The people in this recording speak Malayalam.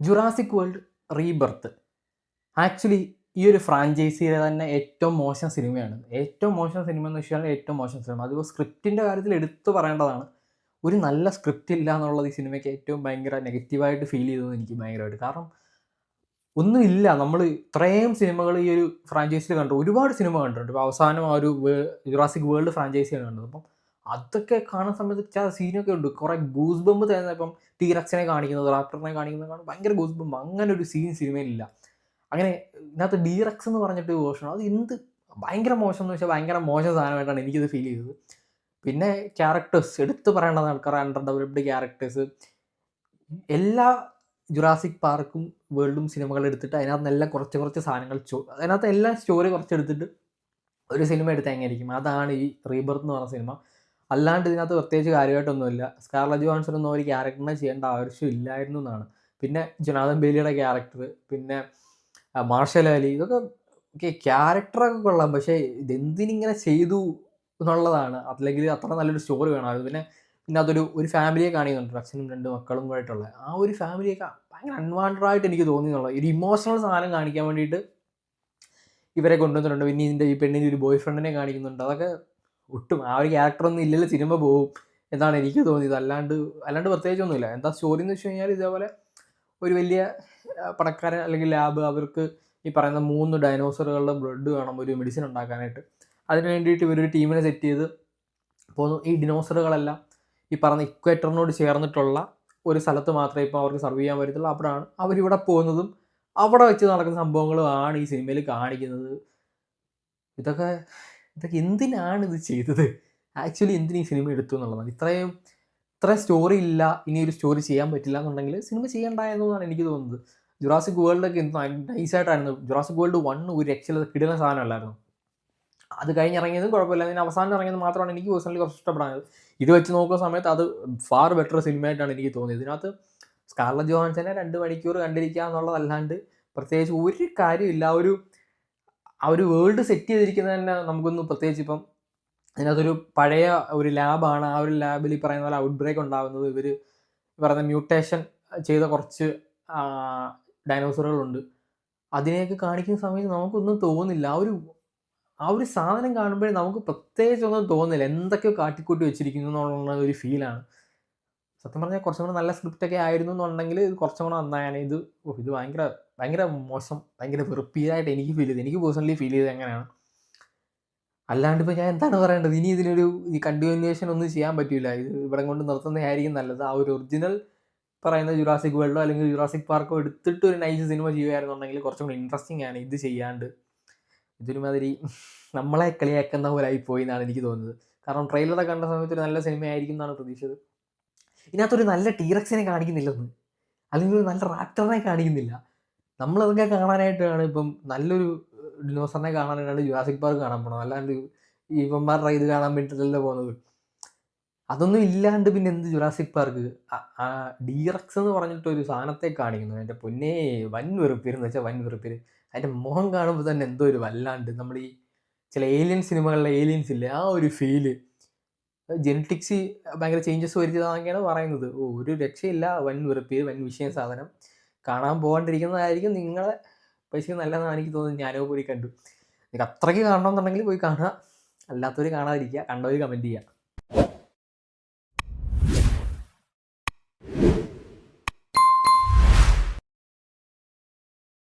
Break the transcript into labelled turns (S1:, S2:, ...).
S1: ജുറാസിക് വേൾഡ് റീബർത്ത് ആക്ച്വലി ഈ ഒരു ഫ്രാഞ്ചൈസിയിലെ തന്നെ ഏറ്റവും മോശം സിനിമയാണ്. ഏറ്റവും മോശം സിനിമ എന്ന് വെച്ചാൽ ഏറ്റവും മോശം സിനിമ. അതിപ്പോൾ സ്ക്രിപ്റ്റിൻ്റെ കാര്യത്തിൽ എടുത്തു പറയേണ്ടതാണ്. ഒരു നല്ല സ്ക്രിപ്റ്റ് ഇല്ല എന്നുള്ളത് ഈ സിനിമയ്ക്ക് ഏറ്റവും ഭയങ്കര നെഗറ്റീവായിട്ട് ഫീൽ ചെയ്തത് എനിക്ക് ഭയങ്കരമായിട്ട്. കാരണം ഒന്നുമില്ല. നമ്മൾ ഇത്രയും സിനിമകൾ ഈ ഒരു ഫ്രാഞ്ചൈസിയിൽ കണ്ടു. ഒരുപാട് സിനിമ കണ്ടിട്ടുണ്ട്. ഇപ്പോൾ അവസാനം ആ ഒരു ജുറാസിക് വേൾഡ് ഫ്രാഞ്ചൈസിയാണ് കണ്ടത്. അപ്പം അതൊക്കെ കാണുന്ന സമയത്ത് ചില സീനൊക്കെ ഉണ്ട്. കുറേ ഗൂസ് ബമ്പ് തരുന്ന ഇപ്പം ടീറക്സിനെ കാണിക്കുന്നത്, റാപ്റ്ററിനെ കാണിക്കുന്നത് കാണുമ്പോൾ ഭയങ്കര ഗൂസ് ബമ്പ്. അങ്ങനെ ഒരു സീൻ സിനിമയിലില്ല. അങ്ങനെ ഇതിനകത്ത് ഡീറക്സ് എന്ന് പറഞ്ഞിട്ട് വേർഷൻ അത് എന്ത് ഭയങ്കര മോശം എന്ന് വെച്ചാൽ ഭയങ്കര മോശം സാധനമായിട്ടാണ് എനിക്കിത് ഫീൽ ചെയ്തത്. പിന്നെ ക്യാരക്ടേഴ്സ് എടുത്ത് പറയേണ്ടതാണ്. കുറേ അണ്ടർ ഡെവലപ്ഡ് ക്യാരക്ടേഴ്സ്. എല്ലാ ജുറാസിക് പാർക്കും വേൾഡും സിനിമകൾ എടുത്തിട്ട് അതിനകത്ത് എല്ലാം കുറച്ച് കുറച്ച് സാധനങ്ങൾ അതിനകത്ത് എല്ലാം സ്റ്റോറി കുറച്ചെടുത്തിട്ട് ഒരു സിനിമ എടുത്ത് എങ്ങനെയിരിക്കും. അതാണ് ഈ റീബർത്ത് എന്ന് പറഞ്ഞ സിനിമ. അല്ലാണ്ട് ഇതിനകത്ത് പ്രത്യേകിച്ച് കാര്യമായിട്ടൊന്നുമില്ല. സ്കാർലറ്റ് ജോഹാൻസൺ ഒന്നും ഒരു ക്യാരക്ടറിനെ ചെയ്യേണ്ട ആവശ്യമില്ലായിരുന്നു എന്നാണ്. പിന്നെ ജൊനാഥൻ ബെയ്ലിയുടെ ക്യാരക്ടർ, പിന്നെ മാർഷൽ അലി, ഇതൊക്കെ ഓക്കെ ക്യാരക്ടറൊക്കെ കൊള്ളാം. പക്ഷേ ഇതെന്തിനിങ്ങനെ ചെയ്തു എന്നുള്ളതാണ്. അല്ലെങ്കിൽ അത്ര നല്ലൊരു സ്റ്റോറി വേണമായിരുന്നു. പിന്നെ അതൊരു ഫാമിലിയെ കാണിക്കുന്നുണ്ട്. അച്ഛനും 2 മക്കളും കൂടെയായിട്ടുള്ള ആ ഒരു ഫാമിലിയൊക്കെ ഭയങ്കര അൺവാണ്ടഡ് ആയിട്ട് എനിക്ക് തോന്നി എന്നുള്ളത്. ഒരു ഇമോഷണൽ സാധനം കാണിക്കാൻ വേണ്ടിയിട്ട് ഇവരെ കൊണ്ടുവന്നിട്ടുണ്ട്. പിന്നെ ഈ പെണ്ണിൻ്റെ ഒരു ബോയ് ഫ്രണ്ടിനെ കാണിക്കുന്നുണ്ട്. അതൊക്കെ ഒട്ടും ആ ഒരു ക്യാരക്ടറൊന്നും ഇല്ലല്ലോ സിനിമ പോവും എന്നാണ് എനിക്ക് തോന്നിയത്. അല്ലാണ്ട് പ്രത്യേകിച്ചൊന്നുമില്ല. എന്താ സ്റ്റോറി എന്ന് വെച്ച് കഴിഞ്ഞാൽ ഇതേപോലെ ഒരു വലിയ പണക്കാരൻ അല്ലെങ്കിൽ ലാബ് അവർക്ക് ഈ പറയുന്ന 3 ഡൈനോസറുകളുടെ ബ്ലഡ് വേണം ഒരു മെഡിസിൻ ഉണ്ടാക്കാനായിട്ട്. അതിന് വേണ്ടിയിട്ട് ഇവരൊരു ടീമിനെ സെറ്റ് ചെയ്ത് പോകുന്നു. ഈ ഡിനോസറുകളെല്ലാം ഈ പറഞ്ഞ ഇക്വേറ്ററിനോട് ചേർന്നിട്ടുള്ള ഒരു സ്ഥലത്ത് മാത്രമേ ഇപ്പോൾ അവർക്ക് സർവ് ചെയ്യാൻ പറ്റത്തുള്ളൂ. അപ്പോഴാണ് അവരിവിടെ പോകുന്നതും അവിടെ വെച്ച് നടക്കുന്ന സംഭവങ്ങളുമാണ് ഈ സിനിമയിൽ കാണിക്കുന്നത്. ഇതൊക്കെ എന്തിനാണ് ഇത് ചെയ്തത്? ആക്ച്വലി എന്തിന് ഈ സിനിമ എടുത്തു എന്നുള്ളതാണ്. ഇത്രയും സ്റ്റോറി ഇല്ല, ഇനി ഒരു സ്റ്റോറി ചെയ്യാൻ പറ്റില്ല എന്നുണ്ടെങ്കിൽ സിനിമ ചെയ്യണ്ടായെന്നാണ് എനിക്ക് തോന്നുന്നത്. ജുറാസിക് വേൾഡൊക്കെ എന്ത് നൈസായിട്ടായിരുന്നു. ജുറാസിക് വേൾഡ് 1 ഒരു രക്ഷയില്ലാത്ത കിടിലൻ സാധനമല്ലായിരുന്നു. അത് കഴിഞ്ഞിറങ്ങിയതും കുഴപ്പമില്ല. അതിന് അവസാനം ഇറങ്ങിയത് മാത്രമാണ് എനിക്ക് പേഴ്സണലി കുറച്ച് ഇഷ്ടപ്പെടാഞ്ഞത്. ഇത് വെച്ച് നോക്കുന്ന സമയത്ത് അത് ഫാർ ബെറ്റർ സിനിമയായിട്ടാണ് എനിക്ക് തോന്നിയത്. ഇതിനകത്ത് സ്കാർലറ്റ് ജോഹാൻസനെ 2 മണിക്കൂർ കണ്ടിരിക്കുക എന്നുള്ളതല്ലാണ്ട് പ്രത്യേകിച്ച് ഒരു കാര്യമില്ല. ആ ഒരു വേൾഡ് സെറ്റ് ചെയ്തിരിക്കുന്നത് തന്നെ നമുക്കൊന്നും പ്രത്യേകിച്ച് ഇപ്പം അതിനകത്തൊരു പഴയ ഒരു ലാബാണ്. ആ ഒരു ലാബിൽ ഈ പറയുന്ന പോലെ ഔട്ട് ബ്രേക്ക് ഉണ്ടാകുന്നത്. ഇവർ പറയുന്ന മ്യൂട്ടേഷൻ ചെയ്ത കുറച്ച് ഡൈനോസറുകളുണ്ട്. അതിനെയൊക്കെ കാണിക്കുന്ന സമയത്ത് നമുക്കൊന്നും തോന്നില്ല. ആ ഒരു സാധനം കാണുമ്പോഴേ നമുക്ക് പ്രത്യേകിച്ചൊന്നും തോന്നില്ല. എന്തൊക്കെയോ കാട്ടിക്കൂട്ടി വെച്ചിരിക്കുന്നു എന്നുള്ള ഒരു ഫീലാണ്. സത്യം പറഞ്ഞാൽ കുറച്ചും കൂടെ നല്ല സ്ക്രിപ്റ്റൊക്കെ ആയിരുന്നു എന്നുണ്ടെങ്കിൽ ഇത് കുറച്ചും കൂടെ നന്നായാണ്. ഇത് ഭയങ്കര ഭയങ്കര മോശം, ഭയങ്കര വെറുപ്പീരായിട്ട് എനിക്ക് ഫീൽ ചെയ്തത്. എനിക്ക് പേഴ്സണലി ഫീൽ ചെയ്തത് അങ്ങനെയാണ്. അല്ലാണ്ട് ഇപ്പോൾ ഞാൻ എന്താണ് പറയേണ്ടത്? ഇനി ഇതിനൊരു കണ്ടിന്യൂവേഷൻ ഒന്നും ചെയ്യാൻ പറ്റില്ല. ഇത് ഇവിടെ കൊണ്ട് നിർത്തുന്നതായിരിക്കും നല്ലത്. ആ ഒരു ഒറിജിനൽ പറയുന്ന ജുറാസിക് വേൾഡോ അല്ലെങ്കിൽ ജുറാസിക് പാർക്കോ എടുത്തിട്ട് ഒരു നൈസ് സിനിമ ചെയ്യുകയായിരുന്നുണ്ടെങ്കിൽ കുറച്ചും കൂടി ഇൻട്രസ്റ്റിംഗ് ആണ്. ഇത് ചെയ്യാണ്ട് ഇതൊരുമാതിരി നമ്മളെ കളിയാക്കുന്ന പോലെ ആയിപ്പോയി എന്നാണ് എനിക്ക് തോന്നുന്നത്. കാരണം ട്രെയിലറൊക്കെ കണ്ട സമയത്ത് ഒരു നല്ല സിനിമയായിരിക്കും എന്നാണ് പ്രതീക്ഷിച്ചത്. ഇതിനകത്തൊരു നല്ല ടീറക്സിനെ കാണിക്കുന്നില്ലെന്ന്, അല്ലെങ്കിൽ ഒരു നല്ല റാപ്റ്ററിനെ കാണിക്കുന്നില്ല. നമ്മളതൊക്കെ കാണാനായിട്ടാണ് ഇപ്പം നല്ലൊരു ഡിനോസറിനെ കാണാനായിട്ടാണ് ജുറാസിക് പാർക്ക് കാണാൻ പോണത്. അല്ലാണ്ട് ഇവന്മാരുടെ ഇത് കാണാൻ വേണ്ടിയിട്ടല്ലല്ലോ പോകുന്നത്. അതൊന്നും ഇല്ലാണ്ട് പിന്നെ എന്ത് ജുറാസിക് പാർക്ക്? ഡീറക്സ് എന്ന് പറഞ്ഞിട്ടൊരു സാധനത്തെ കാണിക്കുന്നു. എൻ്റെ പൊന്നേ, വൻ വെറുപ്പിരുന്ന് വെച്ചാൽ വൻ വെറുപ്പിര്. അതിൻ്റെ മുഖം കാണുമ്പോൾ തന്നെ എന്തോ ഒരു വല്ലാണ്ട് നമ്മൾ ഈ ചില ഏലിയൻ സിനിമകളിലെ ഏലിയൻസ് ഇല്ലേ, ആ ഒരു ഫീല്. ജെനറ്റിക്സ് ഭയങ്കര ചേഞ്ചസ് വരുത്തിയതാണെന്നൊക്കെയാണ് പറയുന്നത്. ഒരു രക്ഷയില്ല. വൻ വെറുപ്പിര്, വൻ വിഷയം സാധനം. കാണാൻ പോകാണ്ടിരിക്കുന്നതായിരിക്കും നിങ്ങളെ പൈസക്ക് നല്ലതെന്നാണ് എനിക്ക് തോന്നുന്നത്. ഞാനോ പോയി കണ്ടു. നിങ്ങൾക്ക് അത്രയ്ക്ക് കാണണമെന്നുണ്ടെങ്കിൽ പോയി കാണുക. അല്ലാത്തവർ കാണാതിരിക്കുക. കണ്ടവർ കമൻറ്റ് ചെയ്യുക.